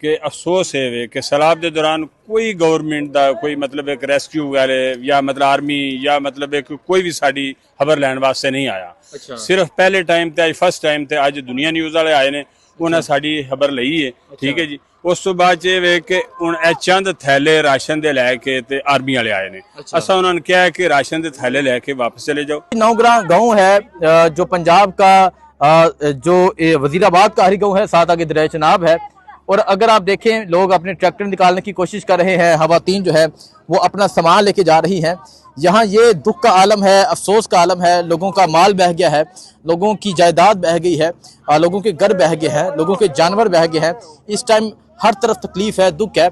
कि अफसोस है वे कि सैलाब के दौरान कोई गवर्नमेंट का कोई मतलब एक रेस्क्यू वाले या मतलब आर्मी या मतलब एक कोई भी साड़ी खबर लैन वास्ते नहीं आया। सिर्फ पहले टाइम ते अज फर्स्ट टाइम ते अज दुनिया न्यूज़ वाले आए ने उन्हें साड़ी खबर लई है। ठीक है जी। उस तो बाद वे कि हुण चंद थैले राशन दे लैके ते आर्मी वाले आए ने। असा उन्होंने कहा है कि राशन दे थैले लैके वापस चले जाओ। नौगरा गांव है जो पंजाब का जो वजीराबाद का हरी गांव है, साथ आगे दरिया चनाब है। और अगर आप देखें लोग अपने ट्रैक्टर निकालने की कोशिश कर रहे हैं, हवातीन जो है वो अपना सामान लेके जा रही हैं। यहाँ ये दुख का आलम है, अफसोस का आलम है। लोगों का माल बह गया है, लोगों की जायदाद बह गई है, लोगों के घर बह गए हैं, लोगों के जानवर बह गए हैं। इस टाइम हर तरफ तकलीफ है, दुख है।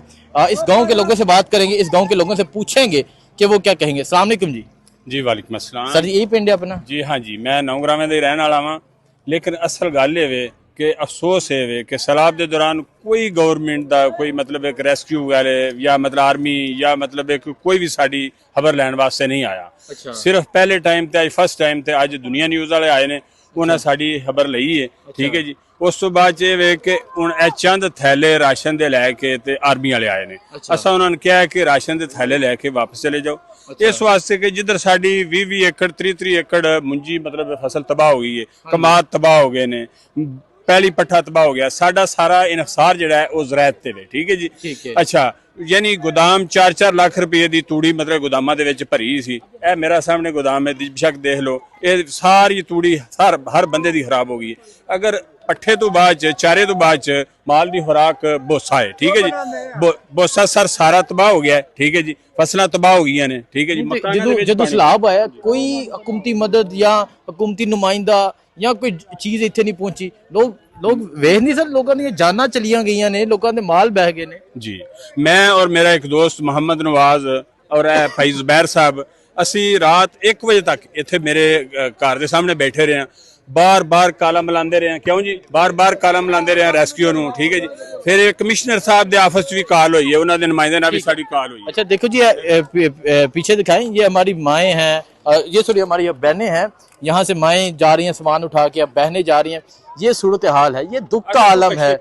इस गाँव के लोगों से बात करेंगे, इस गाँव के लोगों से पूछेंगे कि वो क्या कहेंगे। अस्सलाम वालेकुम जी। जी वालेकुम अस्सलाम। सर जी यही पिंड है अपना? जी हाँ जी, मैं नौगरा में रहने वाला वा। लेकिन असल गल वे कि अफसोस है वे कि सैलाब के दौरान कोई गवर्नमेंट का कोई मतलब एक रेस्क्यू वाले या मतलब आर्मी या मतलब एक कोई भी साड़ी खबर लैन वास्ते नहीं आया। सिर्फ पहले टाइम ते अज फर्स्ट टाइम ते अज दुनिया न्यूज़ वाले आए ने उन्हें साड़ी खबर लई है। ठीक है जी। उस तो बाद वे कि हुण चंद थैले राशन दे लैके ते आर्मी वाले आए ने। असा उन्होंने कहा है कि राशन दे थैले लैके वापस चले जाओ। इस वास्ते कि जिधर साड़ी 20-20 एकड़ 30-30 एकड़ मुंजी मतलब फसल तबाह हो गई है, कमाद तबाह हो गए ने, पहली पट्ठा तबाह हो गया। साडा सारा इनहसार जिहड़ा है वो ज़राअत ते वे। ठीक है जी। अच्छा, यानी गोदाम 4-4 लाख रुपए की तूड़ी मतलब गोदामां दे विच भरी सी। ए मेरा सामने गोदाम है, बेशक देख लो, ये सारी तूड़ी हर बंदे दी खराब हो गई है। अगर पट्ठे तो बाद चारे तो बाद माल की खुराक बोसा है। ठीक है जी। बोसा सर सारा तबाह हो गया है। ठीक है जी। फसलां तबाह हो गई ने। ठीक है जी। जो सैलाब आया कोई हुकूमती मदद या हुकूमती नुमाइंदा या कोई चीज इतने नहीं पहुंची। लोग वेख नहीं सर, लोगों दी जाना चलियां गई ने, लोगों दे माल बह गए ने जी। मैं और मेरा एक दोस्त मोहम्मद नवाज और भाई जुबैर साहब असी रात 1 बजे तक इत्थे मेरे घर के सामने बैठे रहे। बार बार काला मिलाते रहे। क्यों जी? बार बार काला मिलाते रहे रेस्क्यू नूं। ठीक है जी। फिर कमिश्नर साहब के ऑफिस भी कॉल हुई है, उन्होंने नुमाइंदे नाल भी साडी कॉल हुई है। अच्छा देखो जी, पीछे दिखाएं, ये हमारी माएँ हैं, ये सॉरी हमारी बहनें हैं। यहाँ से माएँ जा रही हैं सामान उठा के, अब बहनें जा रही हैं। ये सूरत हाल है, ये दुख का आलम है।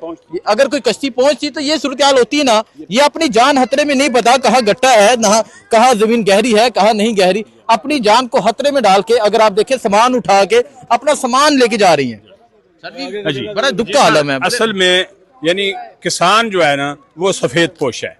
अगर कोई कश्ती पहुंचती तो ये सूरत हाल होती है ना। ये अपनी जान खतरे में नहीं पता कहाँ गट्टा है, ना कहाँ जमीन गहरी है, कहाँ नहीं गहरी। अपनी जान को खतरे में डाल के अगर आप देखें सामान उठा के अपना सामान लेके जा रही है। बड़ा दुख का आलम है। असल में यानी किसान जो है ना वो सफेद पोश है।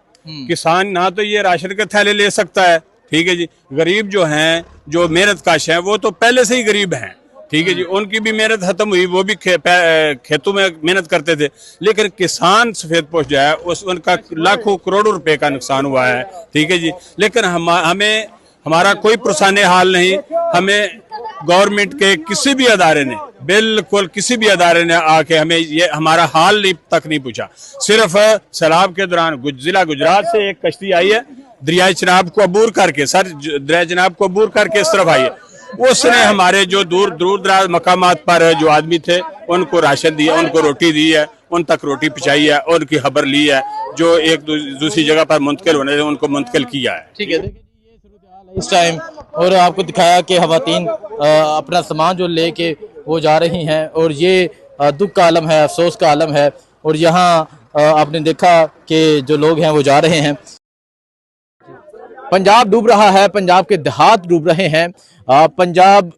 किसान ना तो ये राशन के थैले ले सकता है। ठीक है जी। गरीब जो हैं, जो मेहनत काश हैं, वो तो पहले से ही गरीब हैं। ठीक है जी। उनकी भी मेहनत खत्म हुई, वो भी खेतों में मेहनत करते थे। लेकिन किसान सफेद पोश जो है उनका लाखों करोड़ों रुपए का नुकसान हुआ है। ठीक है जी। लेकिन हमें हमारा कोई पुरसाने हाल नहीं। हमें गवर्नमेंट के किसी भी अदारे ने, बिल्कुल किसी भी अदारे ने आके हमें ये हमारा हाल तक नहीं पूछा। सिर्फ सैलाब के दौरान जिला गुजरात से एक कश्ती आई है, दरिया चनाब को अबूर करके, सर दरिया चनाब को अबूर करके इस तरफ आई है। उसने हमारे जो दूर दराज मकामात पर जो आदमी थे उनको राशन दिया, उनको रोटी दी है, उन तक रोटी पहुंचाई है, उनकी खबर ली है। जो एक दूसरी जगह पर मुंतकिल होने थे उनको मुंतकिल किया है। ठीक है इस टाइम। और आपको दिखाया कि खवातीन अपना सामान जो लेके वो जा रही हैं, और ये दुख का आलम है, अफसोस का आलम है। और यहाँ आपने देखा कि जो लोग हैं वो जा रहे हैं। पंजाब डूब रहा है, पंजाब के देहात डूब रहे हैं, पंजाब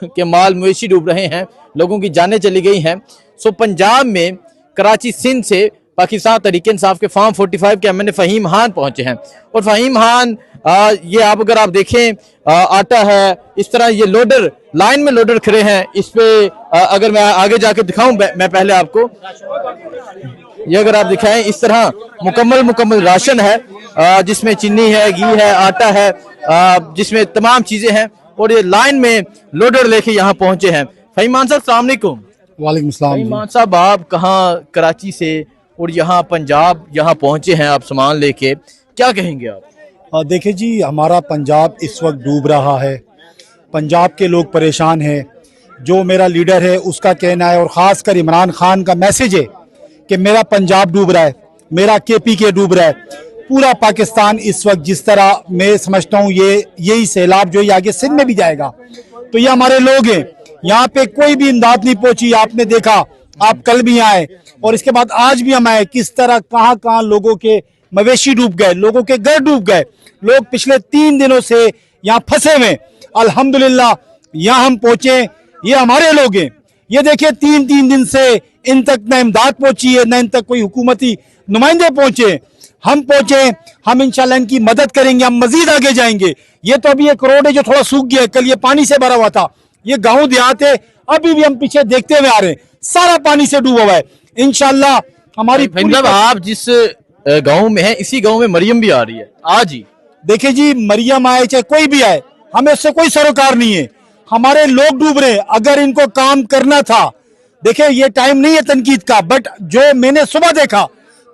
के माल मवेशी डूब रहे हैं, लोगों की जानें चली गई हैं। सो पंजाब में कराची सिंध से पाकिस्तान तहरीक इंसाफ के फार्म 45 के एमएनए फ़हीम खान पहुंचे हैं। और फ़हीम खान ये आप अगर आप देखें आटा है, इस तरह ये लोडर लाइन में लोडर खड़े हैं। इस पे अगर मैं आगे जाके दिखाऊं, मैं पहले आपको ये अगर आप दिखाएं, इस तरह मुकम्मल राशन है, जिसमें चीनी है, घी है, आटा है, जिसमें तमाम चीजें हैं। और ये लाइन में लोडर लेके यहाँ पहुंचे हैं। फ़हीम खान साहब अस्सलाम वालेकुम। वालेकुम सलाम। फ़हीम खान साहब आप कहाँ कराची से और यहाँ पंजाब यहाँ पहुंचे हैं आप सामान लेके, क्या कहेंगे आप? देखिए जी, हमारा पंजाब इस वक्त डूब रहा है। पंजाब के लोग परेशान हैं। जो मेरा लीडर है उसका कहना है, और ख़ास कर इमरान खान का मैसेज है कि मेरा पंजाब डूब रहा है, मेरा KPK डूब रहा है। पूरा पाकिस्तान इस वक्त जिस तरह मैं समझता हूँ यही सैलाब जो ये आगे सिंध में भी जाएगा। तो ये हमारे लोग हैं, यहाँ पे कोई भी इमदाद नहीं पहुंची। आपने देखा आप कल भी आए और इसके बाद आज भी हम आए, किस तरह कहाँ कहाँ लोगों के मवेशी डूब गए, लोगों के घर डूब गए, लोग पिछले 3 दिनों से यहाँ फंसे हुए। अल्हम्दुलिल्लाह यहाँ हम पहुंचे, ये हमारे लोग हैं। ये देखिए 3 दिन से इन तक न इमदाद पहुंची है, न इन तक कोई हुकूमती नुमाइंदे पहुंचे। हम पहुंचे, हम इंशाल्लाह इनकी मदद करेंगे, हम मजीद आगे जाएंगे। ये तो अभी एक रोड है जो थोड़ा सूख गया है, कल ये पानी से भरा हुआ था, ये गांव देहात है, अभी भी हम पीछे देखते हुए आ रहे हैं, सारा पानी से डूबा हुआ है। इंशाल्लाह हमारी मतलब आप जिस गांव में है, इसी गांव में मरियम भी आ रही है आज ही। देखिए जी, मरियम आए चाहे कोई भी आए, हमें उससे कोई सरोकार नहीं है। हमारे लोग डूब रहे हैं, अगर इनको काम करना था, देखिए ये टाइम नहीं है तनकीद का, बट जो मैंने सुबह देखा,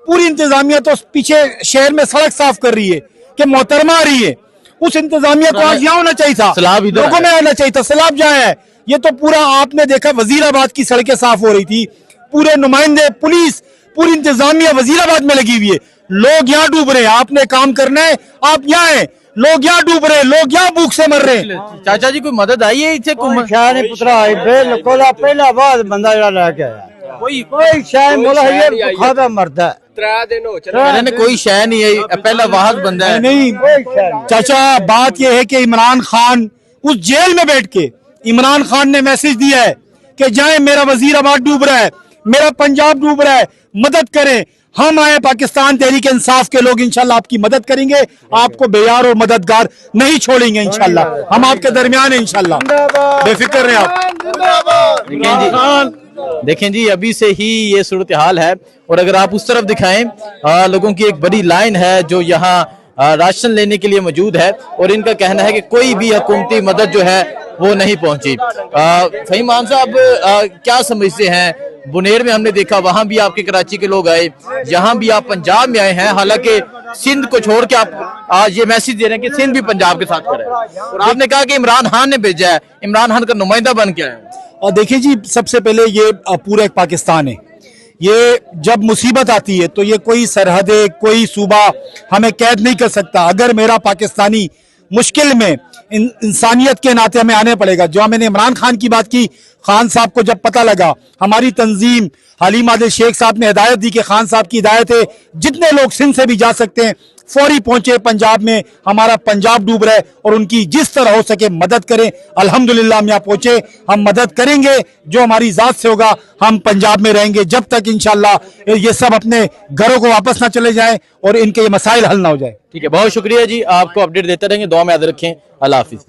पूरी इंतजामिया तो पीछे शहर में सड़क साफ कर रही है कि मोहतरमा आ रही है। उस इंतजामिया को आज यहाँ होना चाहिए था, सैलाब इधर लोगों में आना चाहिए था, सैलाब जहाँ है। ये तो पूरा आपने देखा, वजीराबाद की सड़कें साफ हो रही थी, पूरे नुमाइंदे, पुलिस, पूरी इंतजामिया वजीराबाद में लगी हुई है। लोग यहाँ डूब रहे हैं, आपने काम करना है, आप यहाँ हैं, लोग यहाँ डूब रहे हैं, लोग यहाँ भूख से मर रहे हैं। चाचा जी कोई मदद आई है इसे? शाह ने पुत्रा बिल्कुल पहला बाद बंदा जरा लेके आया, कोई शाह मोला ये भूखा पे मरदा है। 3 दिन हो चले ने कोई शय नहीं है, पहला वाहद बंदा है। नहीं चाचा, बात यह है कि इमरान खान उस जेल में बैठ के इमरान खान ने मैसेज दिया है कि जाए, मेरा वजीराबाद डूब रहा है, मेरा पंजाब डूब रहा है, मदद करें। हम आए पाकिस्तान तहरीक इंसाफ के लोग, इंशाल्लाह आपकी मदद करेंगे, आपको बेयार और मददगार नहीं छोड़ेंगे इंशाल्लाह। हम आपके दरमियान हैं इंशाल्लाह, बेफिक्र रहे आप। देखें जी, अभी से ही ये सूरत हाल है। और अगर आप उस तरफ दिखाएं, लोगों की एक बड़ी लाइन है जो यहाँ राशन लेने के लिए मौजूद है, और इनका कहना है कि कोई भी हुकूमती मदद जो है वो नहीं पहुंची। फहीम मान साहब, क्या समझते हैं? बुनेर में हमने देखा, वहां भी आपके कराची के लोग आए, यहाँ भी आप पंजाब में आए हैं, हालांकि सिंध को छोड़ के आप आज ये मैसेज दे रहे हैं कि सिंध भी पंजाब के साथ खड़ा है, और आपने कहा कि इमरान खान ने भेजा है, इमरान खान का नुमाइंदा बन के आया है। और देखिए जी, सबसे पहले ये पूरा एक पाकिस्तान है। ये जब मुसीबत आती है तो ये कोई सरहदें, कोई सूबा हमें कैद नहीं कर सकता। अगर मेरा पाकिस्तानी मुश्किल में, इंसानियत के नाते हमें आने पड़ेगा। जो मैंने इमरान खान की बात की, खान साहब को जब पता लगा, हमारी तंजीम हलीम आदिल शेख साहब ने हिदायत दी कि खान साहब की हिदायत है जितने लोग सिंध से भी जा सकते हैं, फौरी पहुंचे पंजाब में। हमारा पंजाब डूब रहा है और उनकी जिस तरह हो सके मदद करें। अल्हम्दुलिल्लाह हम यहाँ पहुंचे, हम मदद करेंगे, जो हमारी जात से होगा। हम पंजाब में रहेंगे जब तक इंशाल्लाह ये सब अपने घरों को वापस ना चले जाएं और इनके ये मसाइल हल ना हो जाए। ठीक है, बहुत शुक्रिया जी, आपको अपडेट देते रहेंगे, दुआ में याद रखें। अल्लाह हाफिज।